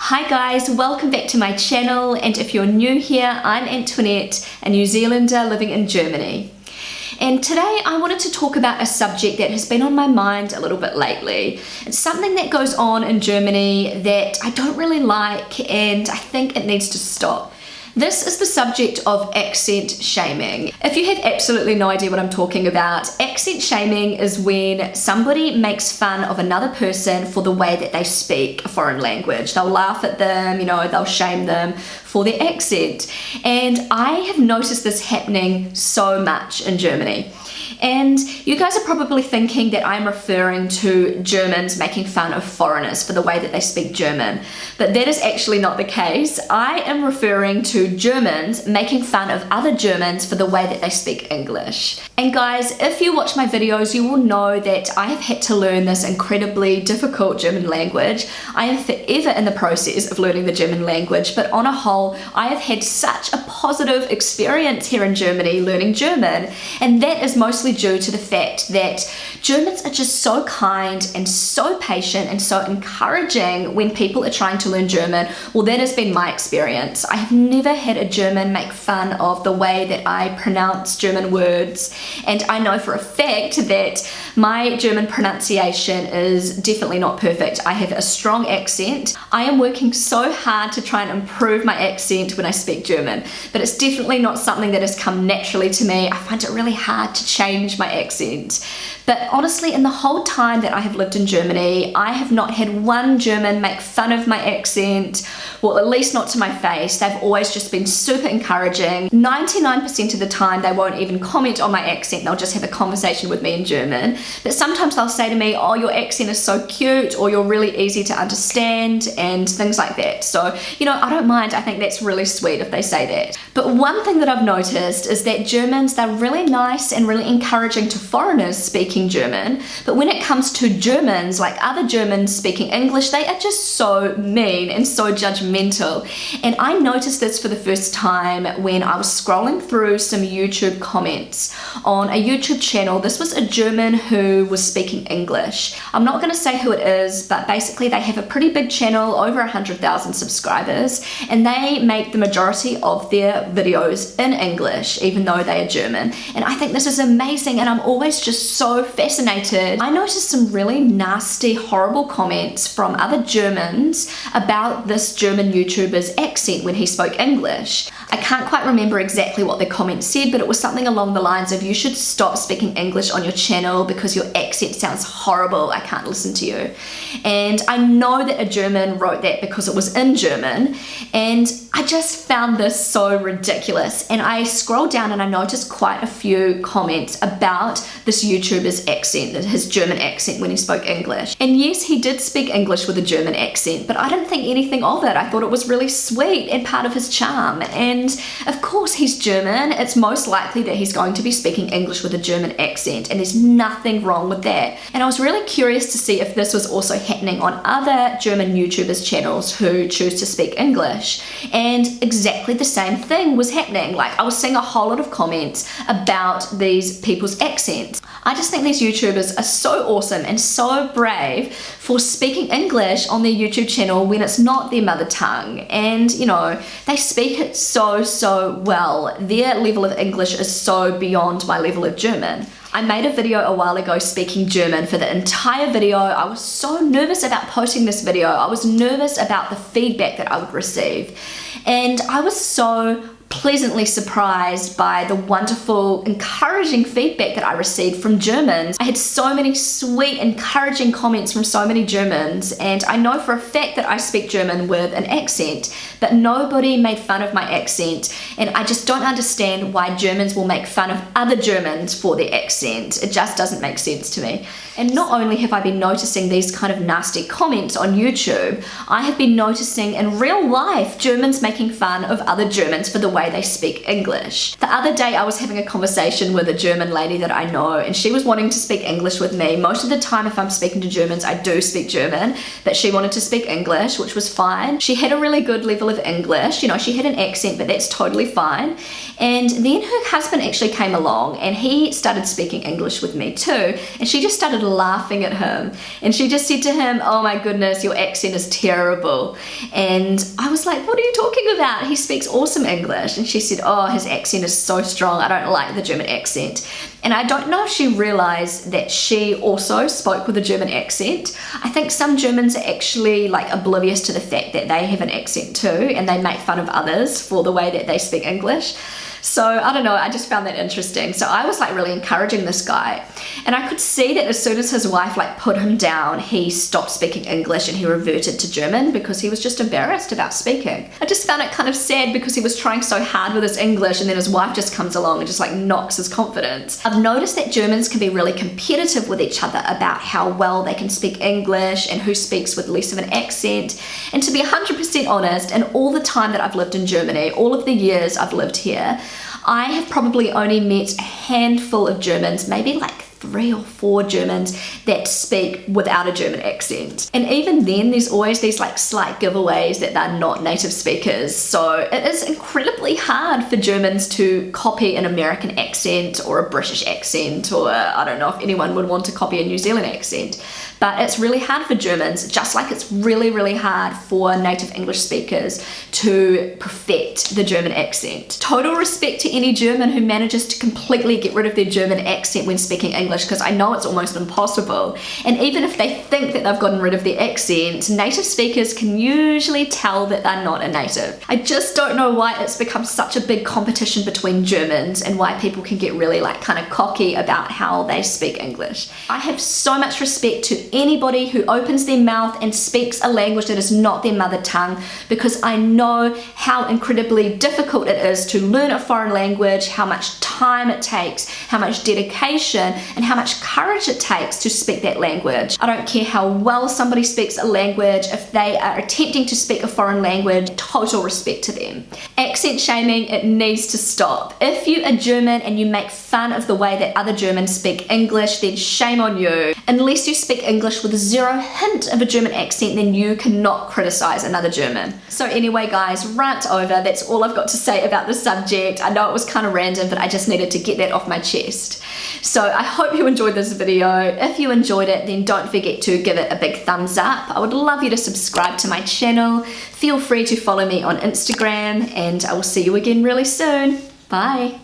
Hi guys, welcome back to my channel, and if you're new here, I'm Antoinette, a New Zealander living in Germany. And today I wanted to talk about a subject that has been on my mind a little bit lately. It's something that goes on in Germany that I don't really like, and I think it needs to stop. This is the subject of accent shaming. If you have absolutely no idea what I'm talking about, accent shaming is when somebody makes fun of another person for the way that they speak a foreign language. They'll laugh at them, they'll shame them for their accent. And I have noticed this happening so much in Germany. And you guys are probably thinking that I'm referring to Germans making fun of foreigners for the way that they speak German, but that is actually not the case. I am referring to Germans making fun of other Germans for the way that they speak English. And guys, if you watch my videos, you will know that I have had to learn this incredibly difficult German language. I am forever in the process of learning the German language, but on a whole, I have had such a positive experience here in Germany learning German, and that is mostly due to the fact that Germans are just so kind and so patient and so encouraging when people are trying to learn German. Well, that has been my experience. I have never had a German make fun of the way that I pronounce German words, and I know for a fact that my German pronunciation is definitely not perfect. I have a strong accent. I am working so hard to try and improve my accent when I speak German, but it's definitely not something that has come naturally to me. I find it really hard to change my accent. But honestly, in the whole time that I have lived in Germany, I have not had one German make fun of my accent, well, at least not to my face. They've always just been super encouraging. 99% of the time, they won't even comment on my accent. They'll just have a conversation with me in German. But sometimes they'll say to me, oh, your accent is so cute, or you're really easy to understand, and things like that. So, I don't mind. I think that's really sweet if they say that. But one thing that I've noticed is that Germans, they're really nice and really encouraging to foreigners speaking German, but when it comes to Germans, like other Germans speaking English, they are just so mean and so judgmental. And I noticed this for the first time when I was scrolling through some YouTube comments on a YouTube channel. This was a German who was speaking English. I'm not going to say who it is, but basically they have a pretty big channel, over 100,000 subscribers, and they make the majority of their videos in English, even though they are German. And I think this is amazing, and I'm always just so fascinated. I noticed some really nasty, horrible comments from other Germans about this German YouTuber's accent when he spoke English. I can't quite remember exactly what the comment said, but it was something along the lines of, you should stop speaking English on your channel because your accent sounds horrible, I can't listen to you. And I know that a German wrote that because it was in German, and I just found this so ridiculous. And I scrolled down and I noticed quite a few comments about this YouTuber's accent, his German accent when he spoke English. And yes, he did speak English with a German accent, but I didn't think anything of it. I thought it was really sweet and part of his charm. And of course he's German. It's most likely that he's going to be speaking English with a German accent, and there's nothing wrong with that. And I was really curious to see if this was also happening on other German YouTubers' channels who choose to speak English. And exactly the same thing was happening. Like, I was seeing a whole lot of comments about these people's accents. I just think these YouTubers are so awesome and so brave for speaking English on their YouTube channel when it's not their mother tongue. And, they speak it so well. Their level of English is so beyond my level of German. I made a video a while ago speaking German. For the entire video, I was so nervous about posting this video. I was nervous about the feedback that I would receive. And I was so pleasantly surprised by the wonderful, encouraging feedback that I received from Germans. I had so many sweet, encouraging comments from so many Germans, and I know for a fact that I speak German with an accent, but nobody made fun of my accent, and I just don't understand why Germans will make fun of other Germans for their accent. It just doesn't make sense to me. And not only have I been noticing these kind of nasty comments on YouTube, I have been noticing in real life Germans making fun of other Germans for the way way they speak English. The other day I was having a conversation with a German lady that I know, and she was wanting to speak English with me. Most of the time if I'm speaking to Germans, I do speak German, but she wanted to speak English, which was fine. She had a really good level of English, you know, she had an accent, but that's totally fine. And then her husband actually came along and he started speaking English with me too, and she just started laughing at him, and she just said to him, "Oh my goodness, your accent is terrible." And I was like, "What are you talking about? He speaks awesome English." And she said, "Oh, his accent is so strong, I don't like the German accent." And I don't know if she realized that she also spoke with a German accent. I think some Germans are actually like oblivious to the fact that they have an accent too, and they make fun of others for the way that they speak English. So I don't know, I just found that interesting. So I was like really encouraging this guy, and I could see that as soon as his wife like put him down, he stopped speaking English and he reverted to German because he was just embarrassed about speaking. I just found it kind of sad because he was trying so hard with his English, and then his wife just comes along and just like knocks his confidence. I've noticed that Germans can be really competitive with each other about how well they can speak English and who speaks with less of an accent. And to be 100% honest, in all the time that I've lived in Germany, all of the years I've lived here, I have probably only met a handful of Germans, maybe like 3 or 4 Germans that speak without a German accent. And even then, there's always these like slight giveaways that they're not native speakers. So it is incredibly hard for Germans to copy an American accent or a British accent, or I don't know if anyone would want to copy a New Zealand accent. But it's really hard for Germans, just like it's really, really hard for native English speakers to perfect the German accent. Total respect to any German who manages to completely get rid of their German accent when speaking English, because I know it's almost impossible. And even if they think that they've gotten rid of their accent, native speakers can usually tell that they're not a native. I just don't know why it's become such a big competition between Germans and why people can get really like kind of cocky about how they speak English. I have so much respect to anybody who opens their mouth and speaks a language that is not their mother tongue, because I know how incredibly difficult it is to learn a foreign language, how much time it takes, how much dedication, and how much courage it takes to speak that language. I don't care how well somebody speaks a language, if they are attempting to speak a foreign language, total respect to them. Accent shaming, it needs to stop. If you are German and you make fun of the way that other Germans speak English, then shame on you. Unless you speak English with zero hint of a German accent, then you cannot criticize another German. So anyway guys, rant over. That's all I've got to say about the subject. I know it was kind of random, but I just needed to get that off my chest. So I hope you enjoyed this video. If you enjoyed it, then don't forget to give it a big thumbs up. I would love you to subscribe to my channel. Feel free to follow me on Instagram, and I will see you again really soon. Bye.